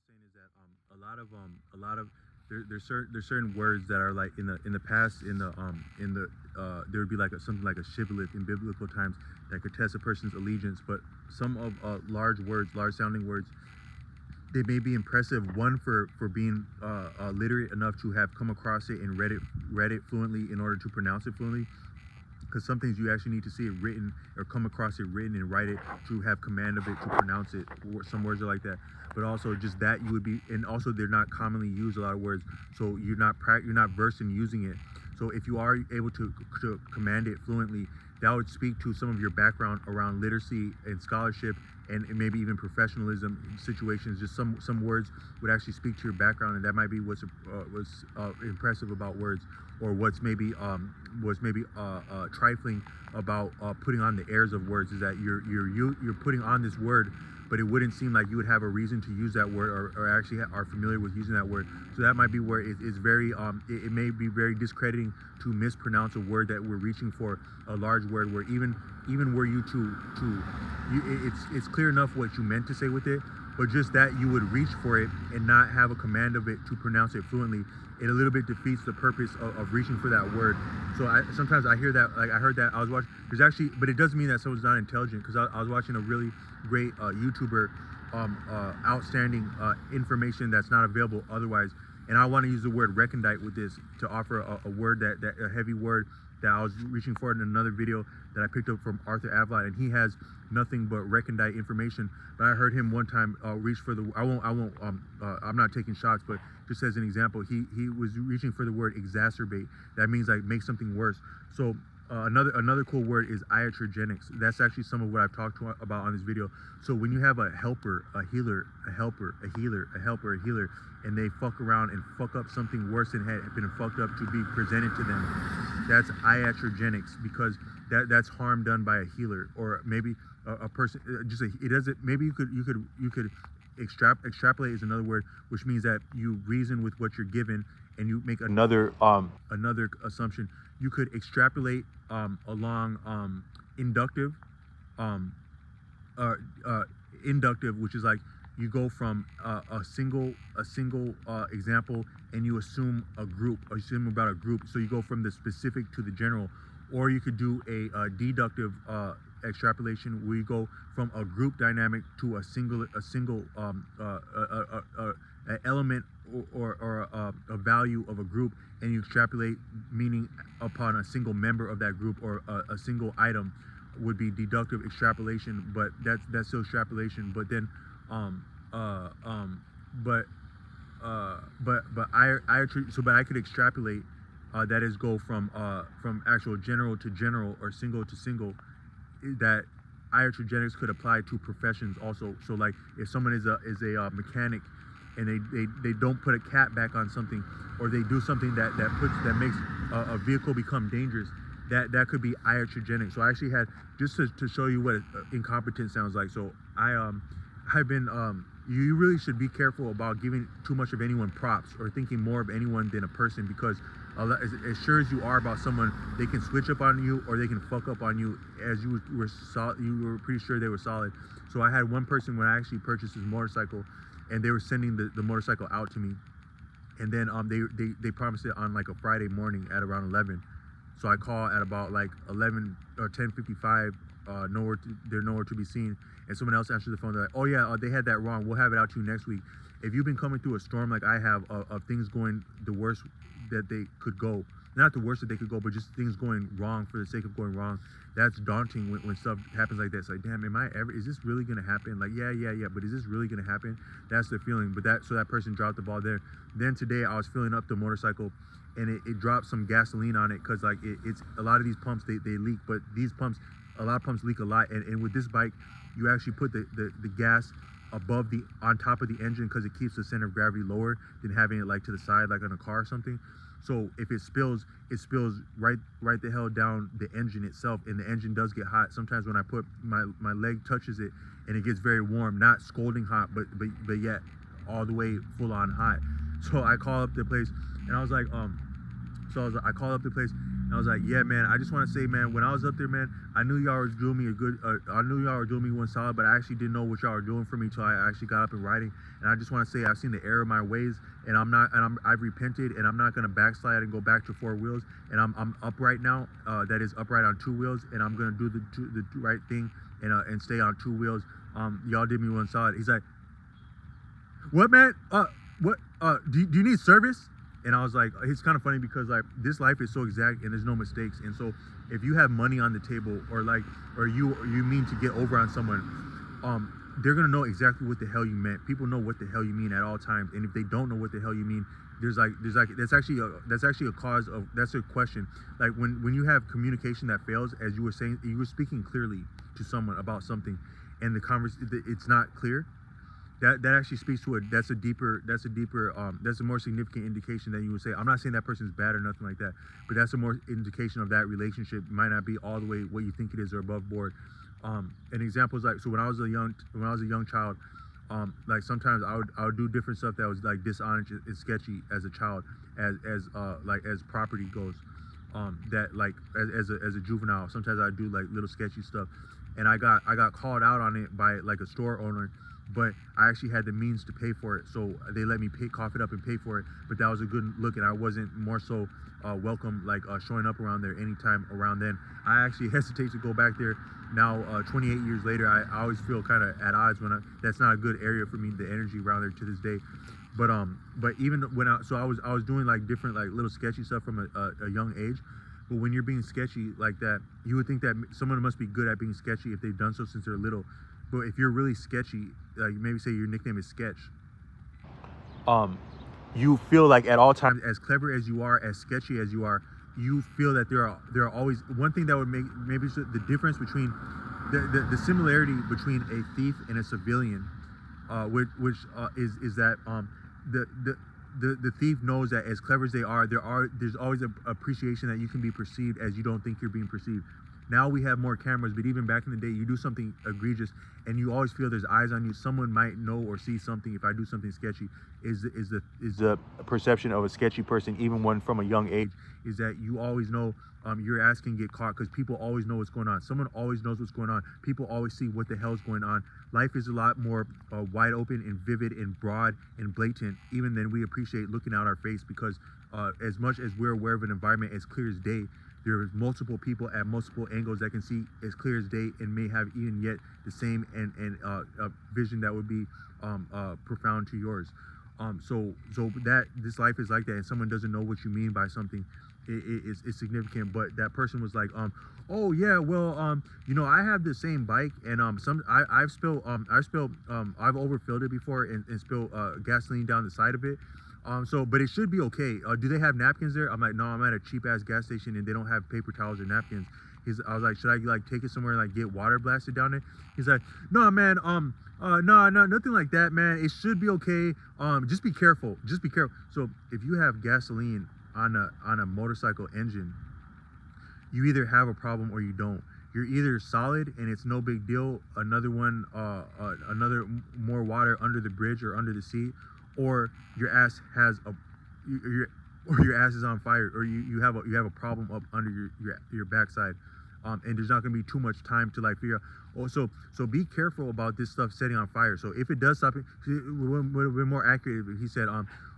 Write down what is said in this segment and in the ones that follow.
was saying is that there's certain words that are like in the past there would be like something like a shibboleth in biblical times that could test a person's allegiance, but some of large sounding words, they may be impressive. One for being literate enough to have come across it and read it fluently in order to pronounce it fluently, because some things you actually need to see it written or come across it written and write it to have command of it to pronounce it. Some words are like that, but also just that you would be, and also they're not commonly used, a lot of words, so you're not versed in using it. So if you are able to command it fluently, that would speak to some of your background around literacy and scholarship, and maybe even professionalism situations. Just some words would actually speak to your background, and that might be what's impressive about words, or what's maybe trifling about putting on the airs of words, is that you're putting on this word, but it wouldn't seem like you would have a reason to use that word, or actually are familiar with using that word. So that might be where it's very it may be very discrediting to mispronounce a word that we're reaching for, a large word, where even were you it's clear enough what you meant to say with it, but just that you would reach for it and not have a command of it to pronounce it fluently, it a little bit defeats the purpose of reaching for that word. So sometimes I hear that, like I heard that, I was watching, there's actually, but it doesn't mean that someone's not intelligent, because I was watching a really great YouTuber, outstanding information that's not available otherwise, and I want to use the word recondite with this to offer a word that a heavy word that I was reaching for in another video that I picked up from Arthur Avlon, and he has nothing but recondite information. But I heard him one time reach for the, I'm not taking shots, but just as an example, he was reaching for the word exacerbate. That means like make something worse. So another cool word is iatrogenics. That's actually some of what I've talked about on this video. So when you have a helper, a healer, a helper, a healer, a helper, a healer, and they fuck around and fuck up something worse than had been fucked up to be presented to them, that's iatrogenics, because that's harm done by a healer, or maybe a person. It doesn't. Maybe you could extrapolate is another word, which means that you reason with what you're given and you make another assumption. You could extrapolate along inductive, inductive, which is like you go from a single example and you assume a group, or you assume about a group. So you go from the specific to the general. Or you could do a deductive extrapolation, where you go from a group dynamic to a single element or a value of a group, and you extrapolate meaning upon a single member of that group, or a single item would be deductive extrapolation. But that's still extrapolation. But then but I could extrapolate. That is go from actual general to general, or single to single. That iatrogenics could apply to professions also. So like if someone is a mechanic, and they don't put a cap back on something, or they do something that makes a vehicle become dangerous, that could be iatrogenic. So I actually had, just to show you what incompetence sounds like. So I've been you really should be careful about giving too much of anyone props, or thinking more of anyone than a person, because as sure as you are about someone, they can switch up on you, or they can fuck up on you as you were pretty sure they were solid. So I had one person, when I actually purchased this motorcycle, and they were sending the motorcycle out to me, and then they promised it on like a Friday morning at around 11. So I call at about like 11 or 10:55. They're nowhere to be seen, and someone else answers the phone. They're like, "Oh yeah, they had that wrong. We'll have it out to you next week." If you've been coming through a storm like I have, of things going the worst that they could go, not the worst that they could go, but just things going wrong for the sake of going wrong, that's daunting when stuff happens like that. It's like, damn, is this really gonna happen? Like, yeah, but is this really gonna happen? That's the feeling. But so that person dropped the ball there. Then today I was filling up the motorcycle, and it dropped some gasoline on it, because like it's a lot of these pumps, they leak, but these pumps, a lot of pumps leak a lot, and with this bike, you actually put the gas on top of the engine, because it keeps the center of gravity lower than having it like to the side, like on a car or something. So if it spills right the hell down the engine itself, and the engine does get hot. Sometimes when I put my leg touches it, and it gets very warm, not scalding hot, but yet all the way full on hot. So I call up the place, and I was like, I called up the place, And I was like, yeah, man, I just want to say, man, when I was up there, man, I knew y'all were doing me a good, I knew y'all were doing me one solid, but I actually didn't know what y'all were doing for me until I actually got up and riding. And I just want to say, I've seen the error of my ways, and I've repented, and I'm not going to backslide and go back to 4 wheels. And I'm upright now, that is upright on 2 wheels, and I'm going to do the right thing and stay on 2 wheels. Y'all did me one solid. He's like, what, man? Do you need service? And I was like, it's kind of funny because like this life is so exact and there's no mistakes. And so if you have money on the table or you mean to get over on someone, they're gonna know exactly what the hell you meant. People know what the hell you mean at all times. And if they don't know what the hell you mean, that's actually a cause of, that's a question. Like when you have communication that fails, as you were saying, you were speaking clearly to someone about something, and it's not clear. That actually speaks to that's a more significant indication that you would say, I'm not saying that person's bad or nothing like that, but that's a more indication of that relationship might not be all the way what you think it is or above board. An example is like, so when I was a young child, like sometimes I would do different stuff that was like dishonest and sketchy as a child, as property goes, that like as a juvenile, sometimes I do like little sketchy stuff, and I got called out on it by like a store owner. But I actually had the means to pay for it, so they let me cough it up and pay for it. But that was a good look, and I wasn't more so welcome, like showing up around there anytime around then. I actually hesitate to go back there now. 28 years later, I always feel kind of at odds that's not a good area for me. The energy around there to this day. But even when I was doing like different like little sketchy stuff from a young age. But when you're being sketchy like that, you would think that someone must be good at being sketchy if they've done so since they're little. But if you're really sketchy, like maybe say your nickname is Sketch, you feel like at all times, as clever as you are, as sketchy as you are, you feel that there are always one thing that would make maybe the difference between the similarity between a thief and a civilian, which is that the thief knows that as clever as they are, there's always an appreciation that you can be perceived as you don't think you're being perceived. Now we have more cameras, but even back in the day, you do something egregious and you always feel there's eyes on you. Someone might know or see something. If I do something sketchy, is the perception of a sketchy person, even one from a young age, is that you always know your ass can get caught because people always know what's going on. Someone always knows what's going on. People always see what the hell's going on. Life is a lot more wide open and vivid and broad and blatant, even than we appreciate looking out our face, because as much as we're aware of an environment as clear as day, there's multiple people at multiple angles that can see as clear as day and may have even yet the same vision that would be profound to yours. So that this life is like that, and someone doesn't know what you mean by something, it's significant. But that person was like, oh yeah, well, I have the same bike, and I've overfilled it before and spilled gasoline down the side of it. But it should be okay. Do they have napkins there? I'm like, no, I'm at a cheap ass gas station and they don't have paper towels or napkins. I was like, should I like take it somewhere and like get water blasted down there? He's like, no, man, no, nothing like that, man. It should be okay. Just be careful. Just be careful. So if you have gasoline on a motorcycle engine, you either have a problem or you don't. You're either solid and it's no big deal. Another more water under the bridge or under the seat, or your ass your ass is on fire, or you have a problem up under your backside, and there's not going to be too much time to like figure out. So be careful about this stuff setting on fire. So if it does stop it, would have been more accurate if he said,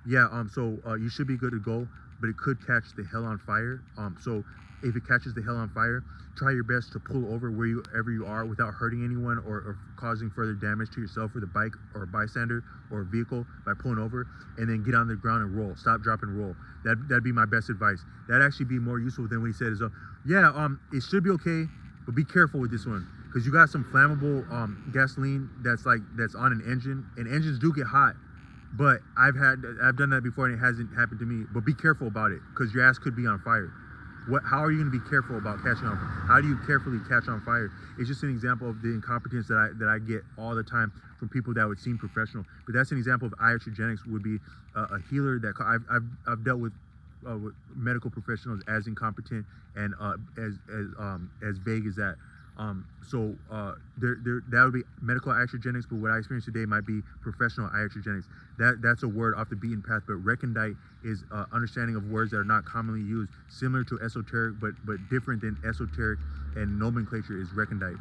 you should be good to go, but it could catch the hell on fire. So if it catches the hell on fire, try your best to pull over wherever you are without hurting anyone or causing further damage to yourself or the bike or a bystander or a vehicle by pulling over, and then get on the ground and roll. Stop, drop, and roll. That'd be my best advice. That'd actually be more useful than what he said is, it should be okay, but be careful with this one, because you got some flammable gasoline that's on an engine, and engines do get hot. But I've done that before and it hasn't happened to me. But be careful about it, because your ass could be on fire. How are you going to be careful about catching on fire? How do you carefully catch on fire? It's just an example of the incompetence that I get all the time from people that would seem professional. But that's an example of iatrogenics would be a healer that I've dealt with medical professionals as incompetent and as vague as that. That would be medical iatrogenics, but what I experienced today might be professional iatrogenics. That's a word off the beaten path, but recondite is understanding of words that are not commonly used, similar to esoteric, but different than esoteric, and nomenclature is recondite.